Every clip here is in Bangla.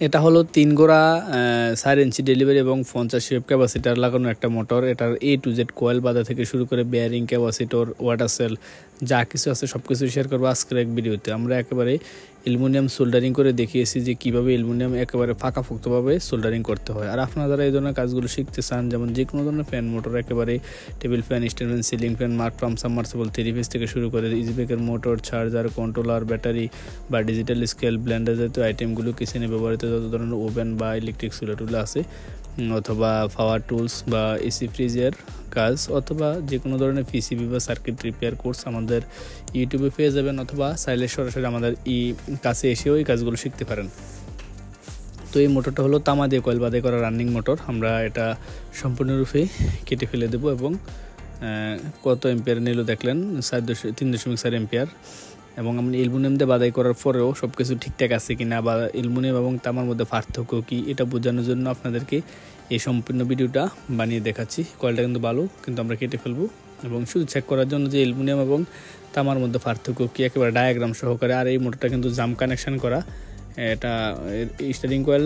এটা হলো 3 গোড়া 4 ইঞ্চি ডেলিভারি এবং 50 সিএফ ক্যাপাসিটার লাগানো একটা মোটর। এটার A to Z কয়েল বাঁধা থেকে শুরু করে বেয়ারিং, ক্যাপাসিটর, ওয়াটার সেল যা কিছু আছে সব কিছু শেয়ার করবো আজকের এক ভিডিওতে। আমরা একেবারে অ্যালুমিনিয়াম সোল্ডারিং করে দেখিয়েছি যে কীভাবে অ্যালুমিনিয়াম একেবারে ফাঁকাফোক্তভাবে সোল্ডারিং করতে হয়। আর আপনারা যারা এই ধরনের কাজগুলো শিখতে চান, যেমন যে কোনো ধরনের ফ্যান মোটর, একেবারে table fan, stand fan, ceiling fan, mark pump, submersible, 3 phase থেকে শুরু করে ইজি ব্রেকের মোটর, চার্জার, কন্ট্রোলার, ব্যাটারি বা ডিজিটাল স্কেল, ব্লেন্ডার জাতীয় আইটেমগুলো কিচেনে ব্যবহৃত যত ধরনের ওভেন বা ইলেকট্রিক চুলা আছে, অথবা পাওয়ার টুলস বা এসি ফ্রিজের কাজ, অথবা যে কোনো ধরনের পিসিবি বা সার্কিট রিপেয়ার কোর্স আমাদের ইউটিউবে পেয়ে যাবেন, অথবা চাইলে সরাসরি আমাদের কাছে এসেও এই কাজগুলো শিখতে পারেন। তো এই মোটরটা হলো তামা দিয়ে কয়েল বাঁধাই করা রানিং মোটর। আমরা এটা সম্পূর্ণরূপে কেটে ফেলে দেবো এবং কত এম্পিয়ার নিল দেখলেন, 3.4 এম্পিয়ার। এবং আমি অ্যালুমিনিয়াম দিয়ে বাঁধাই করার পরেও সব কিছু ঠিকঠাক আছে কি না, বা অ্যালুমিনিয়াম এবং তামার মধ্যে পার্থক্য কী, এটা বোঝানোর জন্য আপনাদেরকে এই সম্পূর্ণ ভিডিওটা বানিয়ে দেখাচ্ছি। কয়েলটা কিন্তু ভালো, কিন্তু আমরা কেটে ফেলবো এবং শুধু চেক করার জন্য যে অ্যালুমিনিয়াম এবং তামার মধ্যে পার্থক্য কী, একেবারে ডায়াগ্রাম সহকারে। আর এই মোটরটা কিন্তু জাম কানেকশান করা, এটা স্টার্টিং কয়েল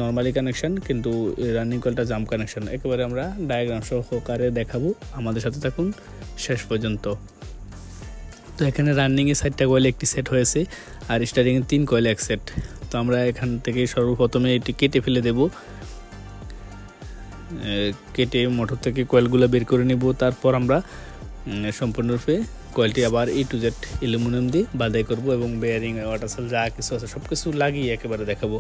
নর্মালি কানেকশান, কিন্তু রানিং কয়েলটা জাম কানেকশান। একেবারে আমরা ডায়াগ্রাম সহকারে দেখাবো, আমাদের সাথে থাকুন শেষ পর্যন্ত। তো এখানে রানিংয়ে 4টা কয়েল একটি সেট হয়েছে, আর স্টার্টিংয়ে 3 কয়েল এক সেট। তো আমরা এখান থেকে সর্বপ্রথমে এটি কেটে ফেলে দেব। কেটে মোটর থেকে কয়েলগুলো বের করে নেব। তারপর আমরা সম্পূর্ণরূপে কয়েলটি আবার A to Z অ্যালুমিনিয়াম দিয়ে বাঁধাই করব এবং বেয়ারিং, ওয়াটার সেল যা কিছু আছে সব কিছু লাগিয়ে একেবারে দেখাবো।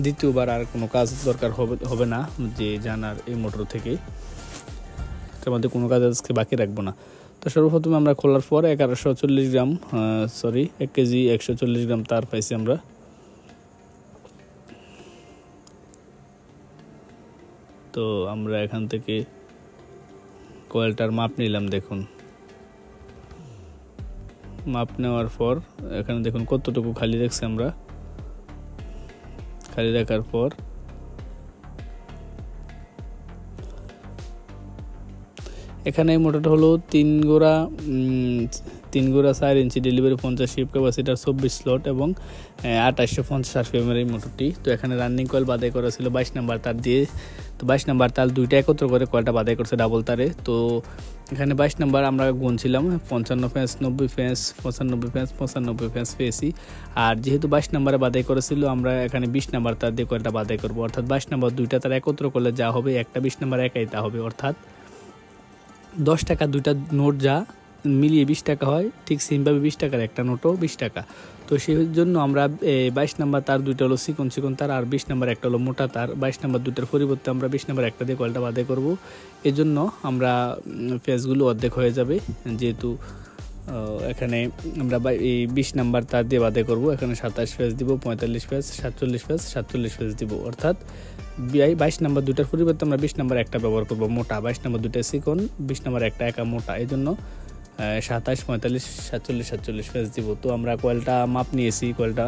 দ্বিতীয়বার আর কোনো কাজ দরকার হবে না যে জানার এই মোটর থেকে, তার মধ্যে কোনো কাজ আজকে বাকি রাখবো না। তো সর্বপ্রথমে আমরা খোলার পর 1 কেজি 140 গ্রাম তার পাইছি আমরা। তো আমরা এখান থেকে কয়েলটার মাপ নিলাম, দেখুন মাপ নেওয়ার পর এখানে দেখুন কতটুকু খালি রাখছি আমরা। খালি রাখার পর এখানে এই মোটরটা হলো 3 গোড়া 4 ইঞ্চি ডেলিভারি, 50 সিএফ ক্যাপাসিটার, 24 স্লট এবং 2850 RPM এই মোটরটি। তো এখানে রানিং কয়েল বাঁধাই করা ছিল 22 নাম্বার তার দিয়ে। তো 22 নাম্বার তার দুইটা একত্র করে কয়েলটা বাঁধাই করছে ডাবল তারে। তো এখানে 22 নাম্বার আমরা গুনছিলাম 55 ফেন্স, 90 ফেন্স, 95 ফেন্স, 95 ফেন্স পেয়েছি। আর যেহেতু 22 নাম্বারে বাঁধাই করেছিল, আমরা এখানে 20 নাম্বার তার দিয়ে কয়েলটা বাঁধাই করবো। অর্থাৎ 22 নাম্বার দুইটা তার একত্র করলে যা হবে, একটা 20 নাম্বার একাই তা হবে। অর্থাৎ 10 টাকা দুইটা নোট যা মিলিয়ে 20 টাকা হয়, ঠিক সেমভাবে 20 টাকার একটা নোটও 20 টাকা। তো সেই জন্য আমরা 22 নাম্বার তার দুইটা হলো চিকন তার, আর 20 নাম্বার একটা হলো মোটা তার। 22 নাম্বার দুইটার পরিবর্তে আমরা 20 নাম্বার একটা দিয়ে কয়েলটা বাঁধাই করব। এই জন্য আমরা ফেজগুলো অর্ধেক হয়ে যাবে, যেহেতু এখানে আমরা এই 20 নাম্বার তার দিয়ে বাঁধাই করব। এখানে 27 ফেজ দিব, 45 ফেজ, 47 ফেজ, 47 ফেজ দিব। অর্থাৎ 22 নাম্বার দুইটার পরিবর্তে আমরা 20 নাম্বার একটা ব্যবহার করবো মোটা, 22 নাম্বার দুইটা চিকন, 20 নাম্বার একটা একা মোটা। এই জন্য 27, 45, 47 ফেজ দিব। তো আমরা কয়েলটা মাপ নিয়েছি। কয়েলটা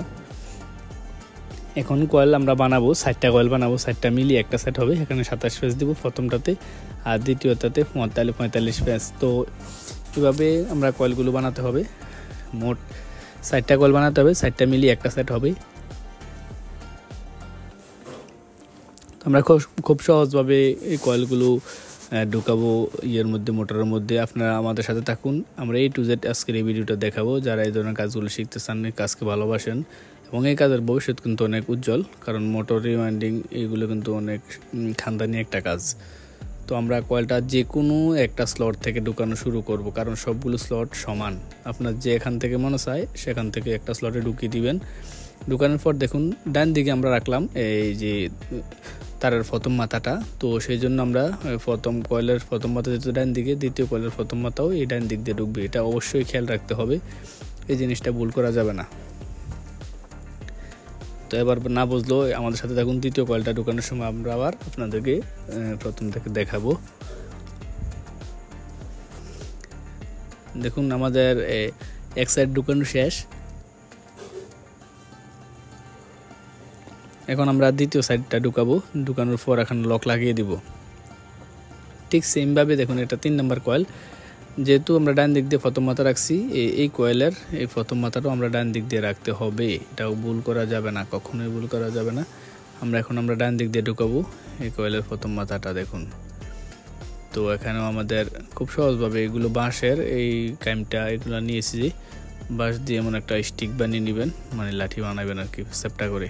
এখন কয়েল আমরা বানাবো 4টা কয়েল বানাবো, 4টা মিলিয়ে একটা সেট হবে। এখানে 27 ফেজ দিব প্রথমটাতে, আর দ্বিতীয়টাতে 45 ফেজ। তো এভাবে আমরা কয়েলগুলো বানাতে হবে। মোট 4টা কয়েল বানাতে হবে, 4টা মিলিয়ে একটা সেট হবে। আমরা খুব সহজভাবে এই কয়েলগুলো ঢুকাবো মোটরের মধ্যে। আপনারা আমাদের সাথে থাকুন, আমরা A to Z আজকের এই ভিডিওটা দেখাবো। যারা এই ধরনের কাজগুলো শিখতে চান, এই কাজকে ভালোবাসেন এবং এই কাজের ভবিষ্যৎ কিন্তু অনেক উজ্জ্বল, কারণ মোটর রিওয়াইন্ডিং এইগুলো কিন্তু অনেক খানদানি একটা কাজ। তো আমরা কয়েলটা যে কোনো একটা স্লট থেকে ঢুকানো শুরু করব, কারণ সবগুলো স্লট সমান। আপনার যে এখান থেকে মনে চায় সেখান থেকে একটা স্লটে ঢুকিয়ে দিবেন। ঢুকানোর পর দেখুন ডান দিকে আমরা রাখলাম এই যে তারের প্রথম মাথাটা। তো সেই জন্য আমরা প্রথম কয়েলের প্রথম মাথা যেহেতু ডান দিকে, দ্বিতীয় কয়েলের প্রথম মাথাও এই ডান দিক দিয়ে ঢুকবে। এটা অবশ্যই খেয়াল রাখতে হবে, এই জিনিসটা ভুল করা যাবে না। তো এবার না বুঝলেও আমাদের সাথে থাকুন। দ্বিতীয় কয়েলটা ঢুকানোর সময় আমরা আবার আপনাদেরকে প্রথম থেকে দেখাবো। দেখুন আমাদের এক সাইড ঢুকানো শেষ। এখন আমরা দ্বিতীয় সাইডটা ঢুকাবো। ঢুকানোর পর এখন লক লাগিয়ে দিব। ঠিক সেমভাবে দেখুন এটা 3 নাম্বার কয়েল, যেহেতু আমরা ডান দিক দিয়ে প্রথম মাথা রাখছি, এই কয়েলের এই প্রথম মাথাটাও আমরা ডান দিক দিয়ে রাখতে হবে। এটাও ভুল করা যাবে না, কখনোই ভুল করা যাবে না। আমরা ডান দিক দিয়ে ঢুকাবো এই কয়েলের প্রথম মাথাটা দেখুন। তো এখানেও আমাদের খুব সহজভাবে এগুলো বাঁশের এই কাইমটা এগুলো নিয়েছি, বাঁশ দিয়ে এমন একটা স্টিক বানিয়ে নেবেন, মানে লাঠি বানাবেন আর কি সেপটা করে,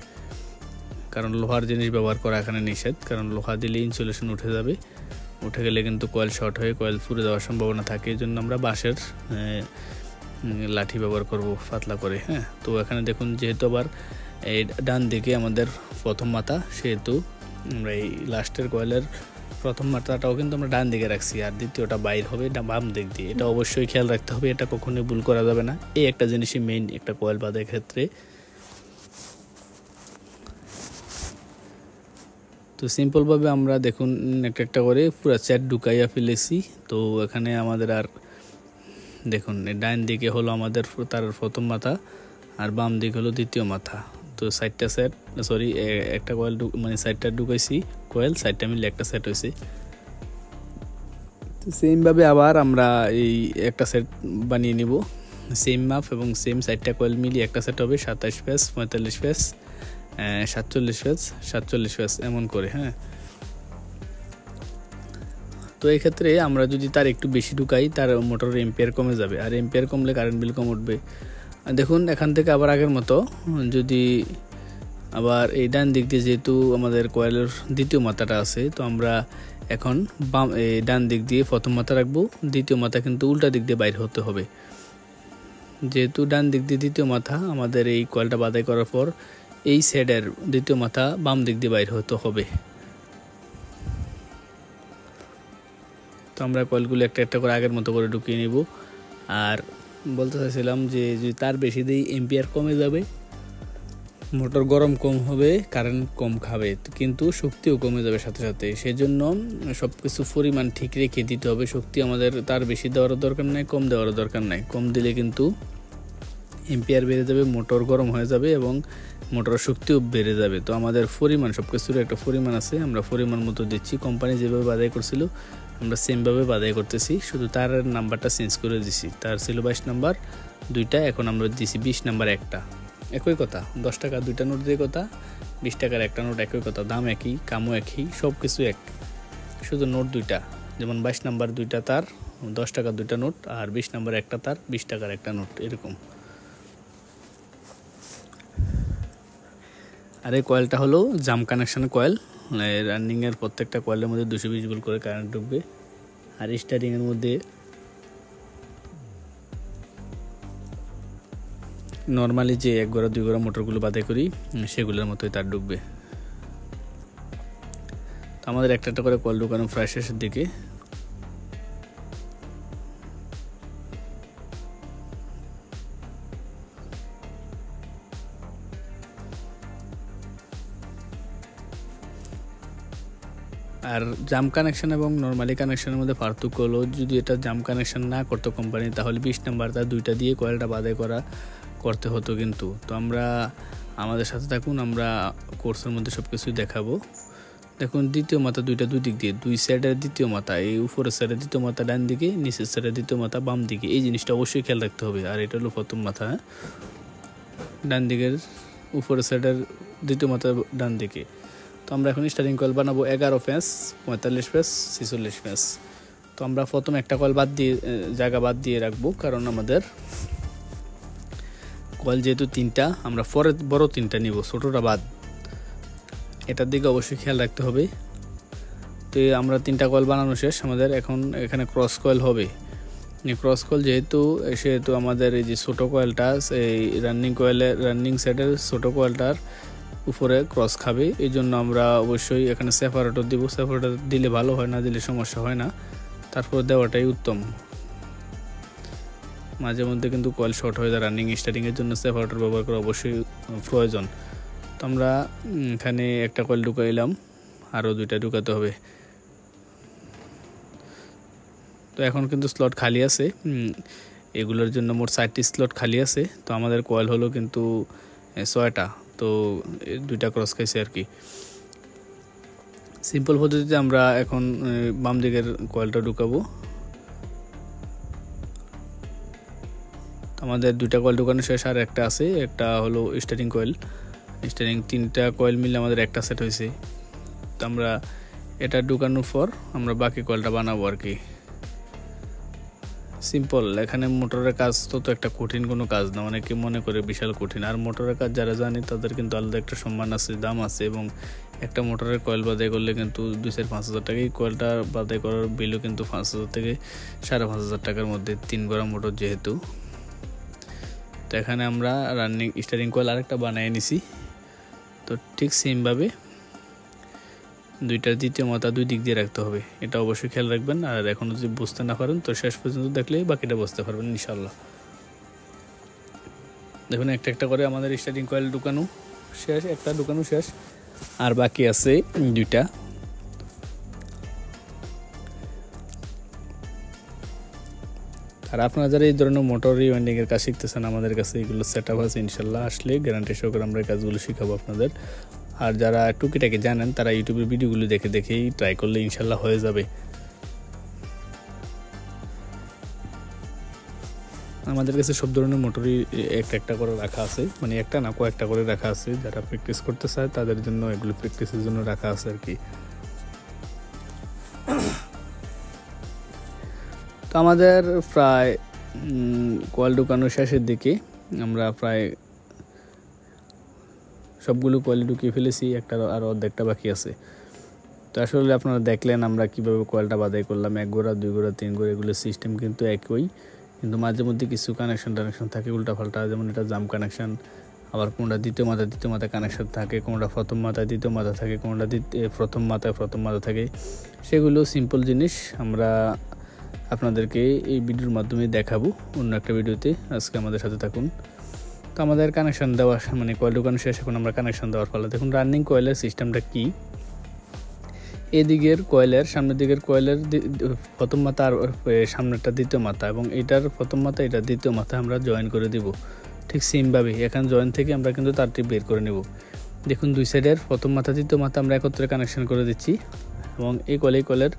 কারণ লোহার জিনিস ব্যবহার করা এখানে নিষেধ, কারণ লোহা দিলে ইনসুলেশন উঠে যাবে, উঠে গেলে কিন্তু কয়েল শর্ট হয়ে কয়েল পুড়ে যাওয়ার সম্ভাবনা থাকে। এই জন্য আমরা বাঁশের লাঠি ব্যবহার করব পাতলা করে। হ্যাঁ, তো এখানে দেখুন যেহেতু আবার এই ডান দিকে আমাদের প্রথম মাথা, সেহেতু আমরা এই লাস্টের কয়েলের প্রথম মাথাটাও কিন্তু আমরা ডান দিকে রাখছি, আর দ্বিতীয়টা বাইর হবে বাম দিক দিয়ে। এটা অবশ্যই খেয়াল রাখতে হবে, এটা কখনোই ভুল করা যাবে না। এই একটা জিনিসই মেইন একটা কয়েল বাঁধার ক্ষেত্রে। তো সিম্পলভাবে আমরা দেখুন একটা করে পুরো সেট ঢুকাইয়া ফেলেছি। তো এখানে আমাদের আর দেখুন ডান দিকে হলো আমাদের তার প্রথম মাথা, আর বাম দিক হলো দ্বিতীয় মাথা। তো সাইডটা সেট সরি একটা কয়েল মানে সাইডটা ঢুকাইছি কয়েল, সাইডটা মিলে একটা সেট হয়েছে। তো সেমভাবে আবার আমরা এই একটা সেট বানিয়ে নিব, সেম মাপ এবং সেম সাইডটা কয়েল মিলিয়ে একটা সেট হবে 27 পেজ 45 পেজ 47 পেজ 47 পেজ এমন করে। হ্যাঁ, তো এই ক্ষেত্রে আমরা যদি তার একটু বেশি ঢুকাই তার মোটরের এম্পিয়ার কমে যাবে, আর এম্পিয়ার কমলে কারেন্ট বিল কম উঠবে। দেখুন এখান থেকে আবার আগের মতো যদি আবার এই ডান দিক দিয়ে যেহেতু আমাদের কয়েলের দ্বিতীয় মাথাটা আছে, তো আমরা এখন ডান দিক দিয়ে প্রথম মাথা রাখবো, দ্বিতীয় মাথা কিন্তু উল্টা দিক দিয়ে বাইরে হতে হবে। যেহেতু ডান দিক দিয়ে দ্বিতীয় মাথা, আমাদের এই কয়েলটা বাঁধাই করার পর এই সাইডের দ্বিতীয় মাথা বাম দিক দিয়ে বাইরে হতে হবে। তো আমরা কয়েলগুলো একটা একটা করে আগের মতো করে ঢুকিয়ে নিব। আর বলতে চাইছিলাম যে যদি তার বেশি দিই এম্পিয়ার কমে যাবে, মোটর গরম কম হবে, কারেন্ট কম খাবে, কিন্তু শক্তিও কমে যাবে সাথে সাথে। সেজন্য সব কিছু পরিমাণ ঠিক রেখে দিতে হবে। শক্তি আমাদের তার বেশি দেওয়ার দরকার নাই, কম দেওয়ার দরকার নাই। কম দিলে কিন্তু এম্পিয়ার বেড়ে যাবে, মোটর গরম হয়ে যাবে এবং মোটরের শক্তিও বেড়ে যাবে। তো আমাদের পরিমাণ সব কিছুর একটা পরিমাণ আছে, আমরা পরিমাণ মতো দিচ্ছি। কোম্পানি যেভাবে বাধাই করছিল আমরা সেমভাবে বাধাই করতেছি, শুধু তার নাম্বারটা চেঞ্জ করে দিছি। তার ছিল 22 নাম্বার দুইটা, এখন আমরা দিছি 20 নাম্বার একটা। একই কথা, 10 টাকা দুইটা নোট দিয়ে কথা, 20 টাকার একটা নোট একই কথা, দাম একই, কামও একই, সব কিছু এক, শুধু নোট দুইটা। যেমন 22 নাম্বার দুইটা তার 10 টাকার দুইটা নোট, আর 20 নাম্বার একটা তার 20 টাকার একটা নোট, এরকম। আর এই কয়েলটা হলো জাম কানেকশন কয়েল। রানিংয়ের প্রত্যেকটা কয়েলের মধ্যে 220 ভোল্ট করে কারেন্ট ঢুকবে। আর স্টার্টিংয়ের মধ্যে নর্মালি যে 1 গোড়া 2 গোড়া মোটরগুলো বাধাই করি সেগুলোর মতোই তার ঢুকবে। তো আমাদের একটা একটা করে কয়েল ঢুকানো প্রায় শেষের দিকে। আর জাম কানেকশন এবং নর্মালি কানেকশনের মধ্যে পার্থক্য হলো, যদি এটা জাম কানেকশন না করতো কোম্পানি, তাহলে 20 নাম্বার তার দুইটা দিয়ে কয়েলটা বাধাই করতে হতো কিন্তু। তো আমরা আমাদের সাথে থাকুন, আমরা কোর্সের মধ্যে সব কিছুই দেখাবো। দেখুন দ্বিতীয় মাথা দুইটা দুই দিক দিয়ে, দুই সাইডের দ্বিতীয় মাথা, এই উপরের সাইডের দ্বিতীয় মাথা ডান দিকে, নিচের সাইডের দ্বিতীয় মাথা বাম দিকে, এই জিনিসটা অবশ্যই খেয়াল রাখতে হবে। আর এটা হলো প্রথম মাথা, ডান দিকের উপরের সাইডের দ্বিতীয় মাথা ডান দিকে। তো আমরা এখন স্টার্টিং কয়েল বানাবো 11 পেজ 45 পেজ 46 পেজ। তো আমরা প্রথম একটা কয়েল জায়গা বাদ দিয়ে রাখবো, কারণ আমাদের কয়েল যেহেতু 3টা, আমরা পরে বড় 3টা নিব, ছোটটা বাদ, এটার দিকে অবশ্যই খেয়াল রাখতে হবে। তো আমরা 3টা কয়েল বানানো শেষ, আমাদের এখন এখানে ক্রস কয়েল হবে। ক্রস কয়েল সেহেতু আমাদের এই যে ছোটো কয়েলটা, এই রানিং সাইডের ছোটো কয়েলটার উপরে ক্রস খাবে, এই জন্য আমরা অবশ্যই এখানে সেপারেটর দিব। সেপারেটর দিলে ভালো হয়, না দিলে সমস্যা হয় না, তারপর দেওয়াটাই উত্তম। মাঝে মধ্যে কিন্তু কয়েল শর্ট হয়ে যায়, রানিং স্টার্টিংয়ের জন্য সেপারেটর ব্যবহার করা অবশ্যই প্রয়োজন। তো আমরা এখানে একটা কয়েল ঢুকাইলাম, আরও 2টা ঢুকাতে হবে। তো এখন কিন্তু স্লট খালি আছে, এগুলোর জন্য মোট 4টি স্লট খালি আছে। তো আমাদের কয়েল হলো কিন্তু 6টা, তো 2টা ক্রস খাইছে আর কি। সিম্পল পদ্ধতিতে আমরা এখন বাম দিকের কয়েলটা ঢুকাবো। আমাদের 2টা কয়েল ঢুকানো শেষ, আর একটা আছে, একটা হলো স্টার্টিং কয়েল। স্টারিং 3টা কয়েল মিলে আমাদের একটা সেট হয়েছে। তো আমরা এটা ঢুকানোর পর আমরা বাকি কয়েলটা বানাবো আর কি। সিম্পল, এখানে মোটরের কাজ তো একটা কঠিন কোনো কাজ না, অনেকে মনে করে বিশাল কঠিন। আর মোটরের কাজ যারা জানে তাদের কিন্তু আলাদা একটা সম্মান আছে, দাম আছে, এবং একটা মোটরের কয়েল বাদাই করলে কিন্তু 2-5 হাজার টাকা। এই কয়েলটা বাদাই করার বিলও কিন্তু 5,000 থেকে 5,500 টাকার মধ্যে, 3 গড়া মোটর যেহেতু। তো এখানে আমরা রানিং স্টারিং কয়েল আরেকটা বানিয়ে নিছি। তো ঠিক সেমভাবে দুইটার দ্বিতীয় মাথা 2 দিক দিয়ে রাখতে হবে, এটা অবশ্যই খেয়াল রাখবেন। আর এখন যদি বুঝতে না পারেন তো শেষ পর্যন্ত দেখলেই বাকিটা বুঝতে পারবেন ইনশাল্লাহ। দেখুন একটা একটা করে আমাদের স্টারিং কয়েল ঢুকানো শেষ, একটা ঢুকানো শেষ, আর বাকি আছে 2টা। আর আপনারা যারা এই ধরনের মোটর রিওয়াইন্ডিং এর কাজ শিখতেছেন, আমাদের কাছে এগুলো সেটআপ আছে ইনশাল্লাহ। আসলে গ্যারান্টি সহকারে আমরা এই কাজগুলো শিখাবো আপনাদের। আর যারা টুকিটাকি জানেন তারা ইউটিউবের ভিডিওগুলো দেখেই ট্রাই করলে ইনশাল্লাহ হয়ে যাবে। আমাদের কাছে সব ধরনের মোটরই একটা একটা করে রাখা আছে, মানে একটা না কয়েকটা করে রাখা আছে। যারা প্র্যাকটিস করতে চায় তাদের জন্য এগুলো প্র্যাকটিসের জন্য রাখা আছে আর কি। তো আমাদের প্রায় কয়েল ঢুকানোর শেষের দিকে, আমরা প্রায় সবগুলো কয়েল ঢুকিয়ে ফেলেছি, একটা আর অর্ধেকটা বাকি আছে। তো আসলে আপনারা দেখলেন আমরা কিভাবে কয়েলটা বাদাই করলাম, 1 গোড়া 2 গোড়া 3 গোড়া, এগুলো সিস্টেম কিন্তু একই, কিন্তু মাঝে মধ্যে কিছু কানেকশন থাকে উল্টাপাল্টা। যেমন এটা জাম কানেকশন, আবার কোনটা দ্বিতীয় মাথা কানেকশন থাকে, কোনটা প্রথম মাথায় দ্বিতীয় মাথা থাকে, কোনটা প্রথম মাথা থাকে। সেগুলো সিম্পল জিনিস আমরা আপনাদেরকে এই ভিডিওর মাধ্যমে দেখাবো অন্য একটা ভিডিওতে। আজকে আমাদের সাথে থাকুন। তো আমাদের কানেকশন দেওয়া, মানে কয়েল ঢুকানো শেষ, এখন আমরা কানেকশন দেওয়ার ফলে দেখুন রানিং কয়েলের সিস্টেমটা কি। এদিকের কয়েলের, সামনের দিকের কয়েলের প্রথম মাথা আর সামনেরটা দ্বিতীয় মাথা, এবং এটার প্রথম মাথা এটা দ্বিতীয় মাথা আমরা জয়েন করে দিব ঠিক সেমভাবে। এখানে জয়েন থেকে আমরা কিন্তু তারটি বের করে নেব। দেখুন 2 সাইডের প্রথম মাথা দ্বিতীয় মাথা আমরা একত্রে কানেকশন করে দিচ্ছি, এবং এই কয়েলের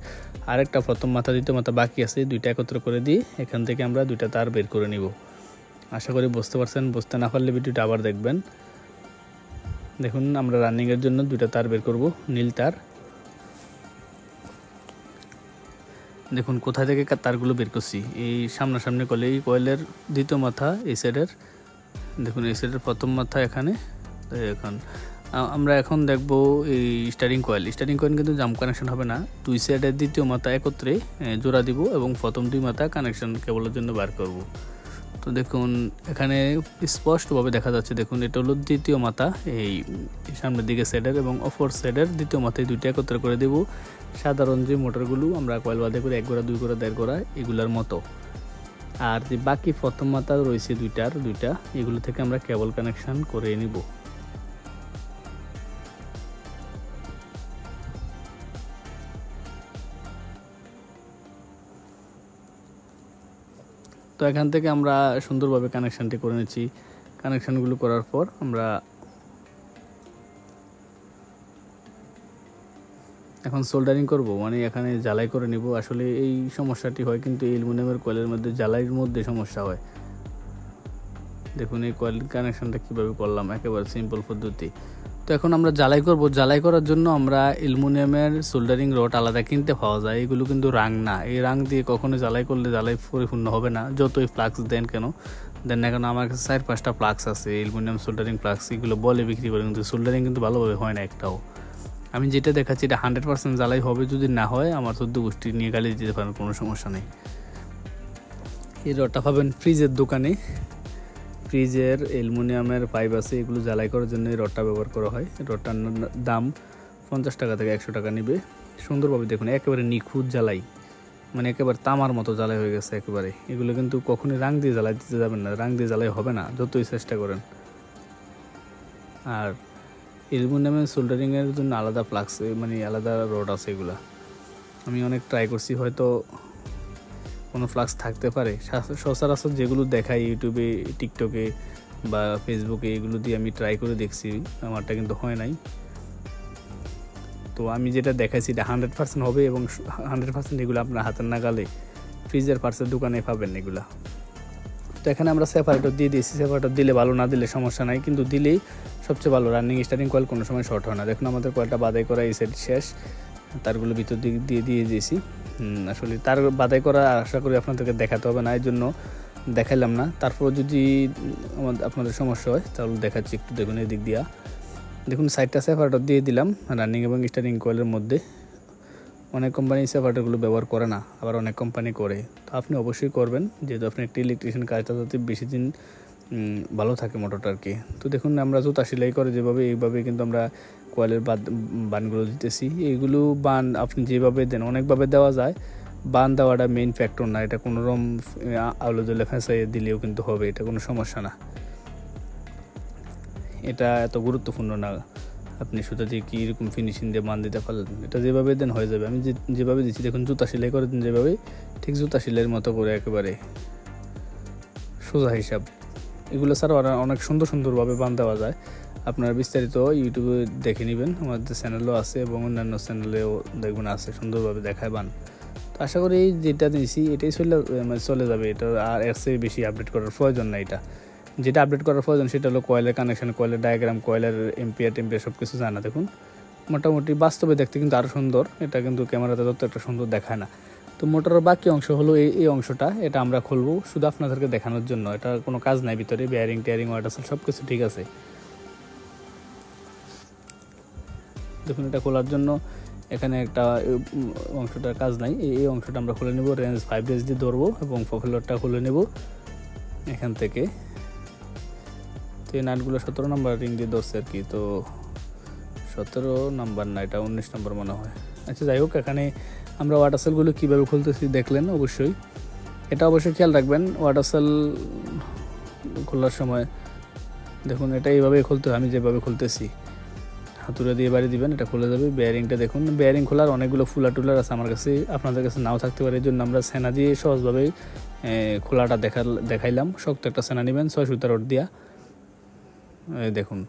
আরেকটা প্রথম মাথা দ্বিতীয় মাথা বাকি আছে, 2টা একত্র করে দিয়ে এখান থেকে আমরা 2টা তার বের করে নিব। আশা করি বুঝতে পারছেন। বুঝতে না পারলে ভিডিওটা আবার দেখবেন। দেখুন আমরা রানিংয়ের জন্য 2টা তার বের করব, নীল তার। দেখুন কোথা থেকে তারগুলো বের করছি, এই সামনাসামনি কয়েল, এই কয়েলের দ্বিতীয় মাথা এই সাইডের, দেখুন এই সাইডের প্রথম মাথা এখানে। এখন আমরা এখন দেখব এই স্টারিং কয়েল কিন্তু জাম কানেকশন হবে না, 2 সাইডের দ্বিতীয় মাথা একত্রে জোড়া দিব এবং প্রথম 2 মাথা কানেকশন কেবলের জন্য বার করব। তো দেখুন এখানে স্পষ্টভাবে দেখা যাচ্ছে, দেখুন এটা হলো দ্বিতীয় মাথা এই সামনের দিকে সাইডের, এবং অপর সাইডের দ্বিতীয় মাথায় 2টা একত্রে করে দেব। সাধারণ যে মোটরগুলো আমরা কয়েল বাদে করে 1 গোড়া 2 গোড়া 1.5 গোড়া এগুলার মতো। আর যে বাকি প্রথম মাথা রয়েছে 2টা, এগুলো থেকে আমরা কেবল কানেকশন করে নিব। তো এখান থেকে আমরা সুন্দরভাবে কানেকশানটি করে নিচ্ছি। কানেকশানগুলো করার পর আমরা এখন সোল্ডারিং করব, মানে এখানে জ্বালাই করে নিব। আসলে এই সমস্যাটি হয় কিন্তু এই অ্যালুমিনিয়ামের কয়েলের মধ্যে জ্বালাইয়ের মধ্যে সমস্যা হয়। দেখুন এই কয়েল কানেকশানটা কীভাবে করলাম, একেবারে সিম্পল পদ্ধতি। তো এখন আমরা জ্বালাই করব। জ্বালাই করার জন্য আমরা অ্যালুমিনিয়ামের সোল্ডারিং রড আলাদা কিনতে পাওয়া যায়, এগুলো কিন্তু রাং না। এই রাং দিয়ে কখনো জ্বালাই করলে জ্বালাই পরিপূর্ণ হবে না, যতই ফ্লাক্স দেন না কেন। আমার কাছে 4-5টা ফ্লাক্স আছে অ্যালুমিনিয়াম সোল্ডারিং ফ্লাক্স, এগুলো বলে বিক্রি করে, কিন্তু সোল্ডারিং কিন্তু ভালোভাবে হয় না একটাও। আমি যেটা দেখাচ্ছি এটা 100% জ্বালাই হবে, যদি না হয় আমার 14 গোষ্ঠী নিয়ে গালি দিতে পারেন, কোনো সমস্যা নেই। এই রডটা পাবেন ফ্রিজের দোকানে, ফ্রিজের অ্যালুমিনিয়ামের পাইপ আছে, এগুলো জ্বালাই করার জন্য এই রডটা ব্যবহার করা হয়। রডটার দাম 50 টাকা থেকে 100 টাকা নেবে। সুন্দরভাবে দেখুন একেবারে নিখুঁত জ্বালাই, মানে একেবারে তামার মতো জ্বালাই হয়ে গেছে একেবারে। এগুলো কিন্তু কখনোই রাং দিয়ে জ্বালাই দিতে যাবেন না, রাং দিয়ে জ্বালাই হবে না যতই চেষ্টা করেন। আর অ্যালুমিনিয়ামের সোল্ডারিংয়ের জন্য আলাদা ফ্লাক্স, মানে আলাদা রড আছে, এগুলা আমি অনেক ট্রাই করছি, হয়তো কোনো ফ্লাক্স থাকতে পারে। সচরাচর যেগুলো দেখাই ইউটিউবে, টিকটকে বা ফেসবুকে, এগুলো দিয়ে আমি ট্রাই করে দেখছি, আমারটা কিন্তু হয় নাই। তো আমি যেটা দেখাইছি এটা 100% হবে, এবং 100% এগুলো আপনার হাতের নাগালে ফ্রিজের পার্সের দোকানে পাবেন এগুলা। তো এখানে আমরা সেপারেটর দিয়ে দিয়েছি, সেপারেটর দিলে ভালো, না দিলে সমস্যা নাই, কিন্তু দিলেই সবচেয়ে ভালো। রানিং স্টার্টিং কয়েল কোনো সময় শর্ট হয় না। দেখুন আমাদের কয়েলটা বাদাই করা এই সাইড শেষ, তারগুলো ভিতর দিক দিয়ে দিয়েছি। আসলে তার বাদাই করা আশা করি আপনাদেরকে দেখাতে হবে না, এই জন্য দেখাইলাম না। তারপর যদি আপনাদের সমস্যা হয় তাহলে দেখাচ্ছি একটু। দেখুন এই দিক দিয়া দেখুন সাইডটা সেপারেটর দিয়ে দিলাম রানিং এবং স্টার্টিং কয়েলের মধ্যে। অনেক কোম্পানি সেপারেটরগুলো ব্যবহার করে না, আবার অনেক কোম্পানি করে। তো আপনি অবশ্যই করবেন, যেহেতু আপনি একটা ইলেকট্রিশিয়ান, কাজটা যাতে বেশি দিন ভালো থাকে মোটরটা আর কি। তো দেখুন আমরা জুতা সেলাই করে যেভাবে, এইভাবে কিন্তু আমরা কয়েলের বানগুলো দিতেছি। এইগুলো বান আপনি যেভাবে দেন, অনেকভাবে দেওয়া যায়, বান দেওয়াটা মেইন ফ্যাক্টর না। এটা কোনো রকম আলো জ্বলে ফেঁসাইয়ে দিলেও কিন্তু হবে, এটা কোনো সমস্যা না। এটা এত গুরুত্বপূর্ণ না আপনি সুতা দিয়ে কীরকম ফিনিশিং দিয়ে বান দিতে পারলেন, এটা যেভাবে দেন হয়ে যাবে। আমি যেভাবে দিচ্ছি দেখুন, জুতা সেলাই করে দিন যেভাবে, ঠিক জুতা সেলাইয়ের মতো করে একেবারে সোজা হিসাব। এগুলো ছাড়াও অনেক সুন্দরভাবে বান দেওয়া যায়। আপনারা বিস্তারিত ইউটিউবে দেখে নেবেন, আমাদের চ্যানেলও আছে এবং অন্যান্য চ্যানেলেও দেখবেন আছে, সুন্দরভাবে দেখায় বান। তো আশা করি যেটা দিয়েছি এটাই চলে যাবে। এটা আর এর চেয়ে বেশি আপডেট করার প্রয়োজন না। এটা যেটা আপডেট করার প্রয়োজন সেটা হলো কয়েলের কানেকশন, কয়েলের ডায়াগ্রাম, কয়েলের এম্পিয়ার সব কিছু জানা। দেখুন মোটামুটি বাস্তবে দেখতে কিন্তু আরও সুন্দর, এটা কিন্তু ক্যামেরাতে তত একটা সুন্দর দেখায় না। তো মোটরের বাকি অংশ হলো এই অংশটা, এটা আমরা খুলবো শুধু আপনাদেরকে দেখানোর জন্য। এটা কোনো কাজ নাই ভিতরে, বেয়ারিং টেয়ারিং ওয়াটার সেল সব কিছু ঠিক আছে। দেখুন এটা খোলার জন্য এখানে একটা অংশটার কাজ নাই, এই অংশটা আমরা খুলে নেব। রেঞ্জ 5 রেঞ্জ দিয়ে ধরবো এবং প্রোফাইলারটা খুলে নেব এখান থেকে। তো এই নাটগুলো 17 নাম্বার রিং দিয়ে ধরছে আর কি। তো 17 নাম্বার না, এটা 19 নাম্বার মনে হয়। আচ্ছা যাই হোক, এখানে আমরা ওয়াটার সেলগুলো কীভাবে খুলতেছি দেখলেন অবশ্যই। এটা অবশ্যই খেয়াল রাখবেন ওয়াটার সেল খোলার সময়। দেখুন এটা এইভাবেই খুলতে হয়, আমি যেভাবে খুলতেছি, হাতুড়া দিয়ে বাড়ি দিবেন, এটা খুলে যাবে। বেয়ারিংটা দেখুন, বেয়ারিং খোলার অনেকগুলো টুলার আছে আমার কাছে, আপনাদের কাছে নাও থাকতে পারে। এই জন্য আমরা সেনা দিয়ে সহজভাবে খোলাটা দেখাইলাম। শক্ত একটা সেনা নেবেন 6 সুতা রড দিয়া, দেখুন।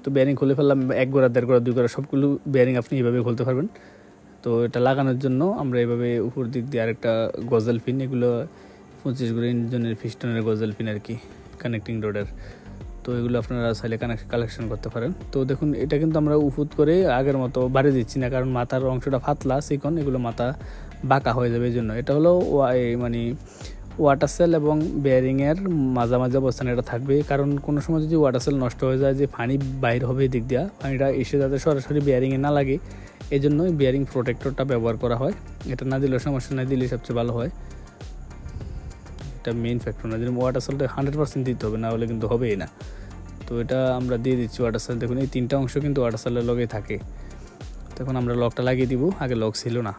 তো বেয়ারিং খুলে ফেললাম, 1 গোড়া 1.5 গোড়া 2 গোড়া সবগুলো বেয়ারিং আপনি এইভাবে খুলতে পারবেন। তো এটা লাগানোর জন্য আমরা এইভাবে উপর দিক দিয়ে আরেকটা গজেল পিন, এগুলো 25 গোড়া ইঞ্জিনের পিস্টনের গজেল পিন আর কি, কানেক্টিং রোডের। তো এগুলো আপনারা চাইলে কালেকশন করতে পারেন। তো দেখুন এটা কিন্তু আমরা উফুত করে আগের মতো বাড়ি দিচ্ছি না, কারণ মাথার অংশটা পাতলা চিকন, এগুলো মাথা বাঁকা হয়ে যাবে। এই জন্য এটা হলো মানে ওয়াটার সেল এবং বেয়ারিংয়ের মাঝামাঝি অবস্থানে এটা থাকবে। কারণ কোনো সময় যদি ওয়াটার সেল নষ্ট হয়ে যায়, যে পানি বাইর হবে দিক দিয়া, পানিটা এসে যাতে সরাসরি বেয়ারিংয়ে না লাগে, এই জন্যই বেয়ারিং প্রোটেক্টরটা ব্যবহার করা হয়। এটা না দিলেও সমস্যা, না দিলে সবচেয়ে ভালো হয়। এটা মেইন ফ্যাক্টর না, যেরকম ওয়াটার সেলটা 100% দিতে হবে, না হলে কিন্তু হবেই না। তো এটা আমরা দিয়ে দিচ্ছি ওয়াটার সেল। দেখুন এই 3টা অংশ কিন্তু ওয়াটার সেলের লগেই থাকে। তখন আমরা লকটা লাগিয়ে দিব, আগে লক ছিল না,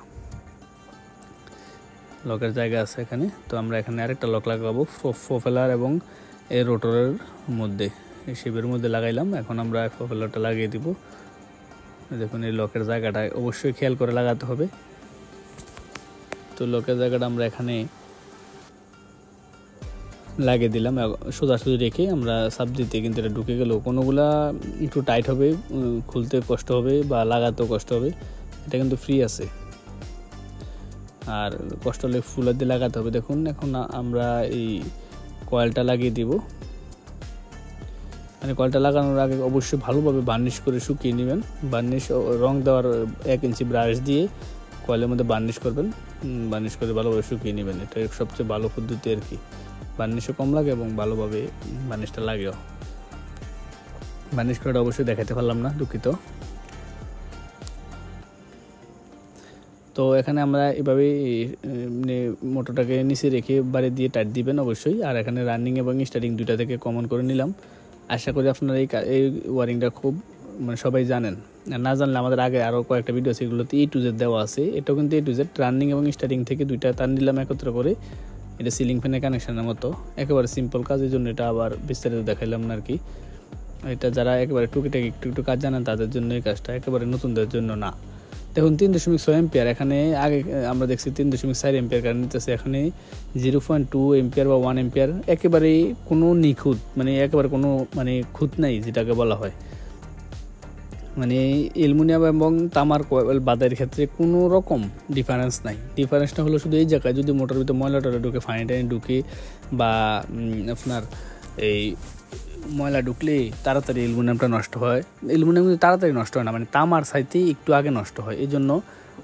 লকের জায়গা আছে এখানে। তো আমরা এখানে আরেকটা লক লাগাবো প্রোপেলার এবং এই রোটরের মধ্যে, এই শিপের মধ্যে লাগাইলাম। এখন আমরা প্রোপেলারটা লাগিয়ে দিব। দেখুন এই লকের জায়গাটা অবশ্যই খেয়াল করে লাগাতে হবে। তো লকের জায়গাটা আমরা এখানে লাগিয়ে দিলাম, সোজাসুজি রেখে আমরা চাপ দিতে কিন্তু এটা ঢুকে গেলেও কোনোগুলা একটু টাইট হবে, খুলতে কষ্ট হবে বা লাগাতেও কষ্ট হবে। এটা কিন্তু ফ্রি আছে, আর কষ্ট হলে ফুলার দিয়ে লাগাতে হবে। দেখুন এখন আমরা এই কয়েলটা লাগিয়ে দিব। মানে কয়েলটা লাগানোর আগে অবশ্যই ভালোভাবে বার্নিশ করে শুকিয়ে নেবেন। বার্নিশ রং দেওয়ার 1 ইঞ্চি ব্রাশ দিয়ে কয়েলের মধ্যে বার্নিশ করবেন, বার্নিশ করে ভালোভাবে শুকিয়ে নেবেন। এটা সবচেয়ে ভালো পদ্ধতি আর কি। বার্নিশও কম লাগে এবং ভালোভাবে বার্নিশটা লাগেও। বার্নিশ করাটা অবশ্যই দেখাতে পারলাম না, দুঃখিত। তো এখানে আমরা এভাবে মোটরটাকে নিচে রেখে বাড়ি দিয়ে টাইট দিবেন অবশ্যই। আর এখানে রানিং এবং স্টার্টিং দুইটা থেকে কমন করে নিলাম। আশা করি আপনারা এই ওয়ারিংটা খুব মানে সবাই জানেন। না জানলে আমাদের আগে আরও কয়েকটা ভিডিও আছে, এগুলোতে A to Z দেওয়া আছে। এটাও কিন্তু A to Z, রানিং এবং স্টার্টিং থেকে দুইটা তার নিলাম একত্র করে। এটা সিলিং ফ্যানের কানেকশানের মতো, একেবারে সিম্পল কাজ, এই জন্য এটা আবার বিস্তারিত দেখাইলাম না আর কি। এটা যারা একেবারে টুকিটাকি একটু কাজ জানেন তাদের জন্য এই কাজটা, একেবারে নতুনদের জন্য না। দেখুন 3.6 এম্পিয়ার, এখানে আগে আমরা দেখছি 3.4 এম্পিয়ার কারেন্ট নিতেছে, এখানে 0.2 এম্পিয়ার বা 1 এম্পিয়ার। একেবারে কোনো নিখুঁত, মানে একেবারে কোনো খুঁত নাই যেটাকে বলা হয়। মানে অ্যালুমিনিয়াম এবং তামার কয়েল বাদের ক্ষেত্রে কোনো রকম ডিফারেন্স নাই। ডিফারেন্সটা হলো শুধু এই জায়গায়, যদি মোটর ভিতরে ময়লা টয়লা ঢুকে, ফানি টানি ঢুকে, বা আপনার এই ময়লা ঢুকলে তাড়াতাড়ি অ্যালুমিনিয়ামটা নষ্ট হয়। অ্যালুমিনিয়াম কিন্তু তাড়াতাড়ি নষ্ট হয় না, মানে তামার চাইতে একটু আগে নষ্ট হয়। এই জন্য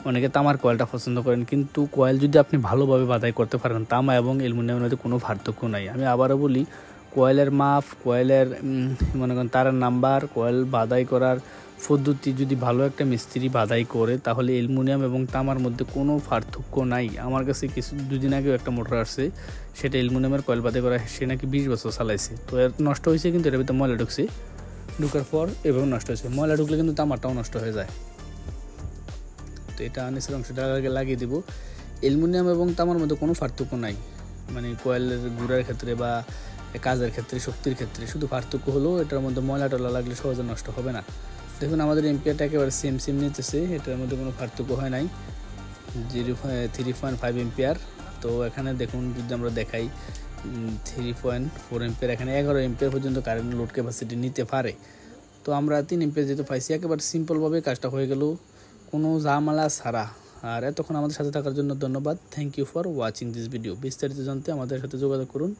অনেকে তামার কয়েলটা পছন্দ করেন, কিন্তু কয়েল যদি আপনি ভালোভাবে বাধাই করতে পারেন, তামা এবং অ্যালুমিনিয়ামের মধ্যে কোনো পার্থক্য নাই। আমি আবারও বলি, কয়েলের মাপ, কয়েলের মনে করেন তারের নাম্বার, কয়েল বাধাই করার পদ্ধতি যদি ভালো একটা মিস্ত্রি বাধাই করে, তাহলে অ্যালুমিনিয়াম এবং তামার মধ্যে কোনো পার্থক্য নাই। আমার কাছে দুদিন আগেও একটা মোটর আসছে, সেটা অ্যালুমিনিয়ামের কয়েল বাধাই করা, সে নাকি 20 বছর চালাইছে। তো এর নষ্ট হয়েছে, কিন্তু এর ভিতরে ময়লা ঢুকছে, ঢুকার পর এভাবে নষ্ট হয়েছে। ময়লা ঢুকলে কিন্তু তামারটাও নষ্ট হয়ে যায়। তো এটা নিচের অংশটা লাগিয়ে দেবো। অ্যালুমিনিয়াম এবং তামার মধ্যে কোনো পার্থক্য নাই, মানে কয়েলের গুঁড়ার ক্ষেত্রে বা কাজের ক্ষেত্রে, শক্তির ক্ষেত্রে শুধু পার্থক্য হলো এটার মধ্যে ময়লা টলা লাগলে সহজে নষ্ট হবে না। দেখুন আমাদের এম্পিয়ারটা একেবারে সেম নিতেছে, এটার মধ্যে কোনো পার্থক্য হয় নাই, 3.5 এম্পিয়ার। তো এখানে দেখুন যদি আমরা দেখাই 3.4 এম্পিয়ার, এখানে 11 এম্পিয়ার পর্যন্ত কারেন্ট লোড ক্যাপাসিটি নিতে পারে। তো আমরা 3 এম্পিয়ার যেহেতু পাইছি, একেবারে সিম্পলভাবে কাজটা হয়ে গেল, কোনো ঝামেলা ছাড়া। আর এতক্ষণ আমাদের সাথে থাকার জন্য ধন্যবাদ। Thank you for watching this video. বিস্তারিত জানতে আমাদের সাথে যোগাযোগ করুন।